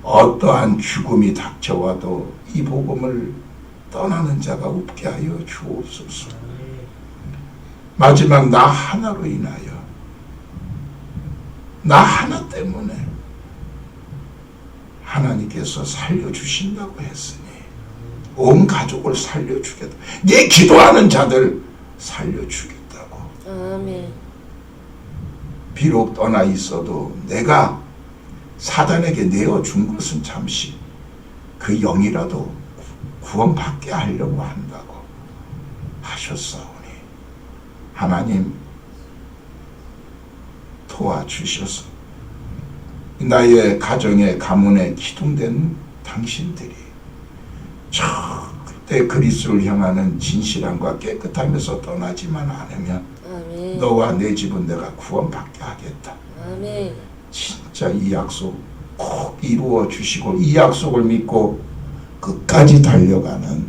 어떠한 죽음이 닥쳐와도 이 복음을 떠나는 자가 없게 하여 주옵소서. 마지막 나 하나로 인하여, 나 하나 때문에 하나님께서 살려주신다고 했으니 온 가족을 살려주겠다. 네 기도하는 자들 살려주겠다고. 아멘. 비록 떠나 있어도 내가 사단에게 내어준 것은 잠시 그 영이라도 구원받게 하려고 한다고 하셨사오니 하나님 도와주셔서 나의 가정의 가문에 기둥된 당신들이 절대 그리스도를 향하는 진실함과 깨끗함에서 떠나지만 않으면 아멘. 너와 내 집은 내가 구원받게 하겠다. 아멘. 진짜 이 약속 꼭 이루어 주시고 이 약속을 믿고 끝까지 달려가는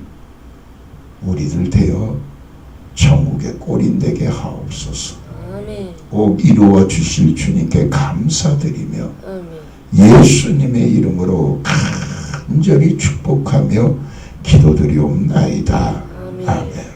우리들 되어 천국의 꼴인 되게 하옵소서. 아멘. 꼭 이루어 주실 주님께 감사드리며 아멘. 예수님의 이름으로 간절히 축복하며 기도드리옵나이다. 아멘. 아멘.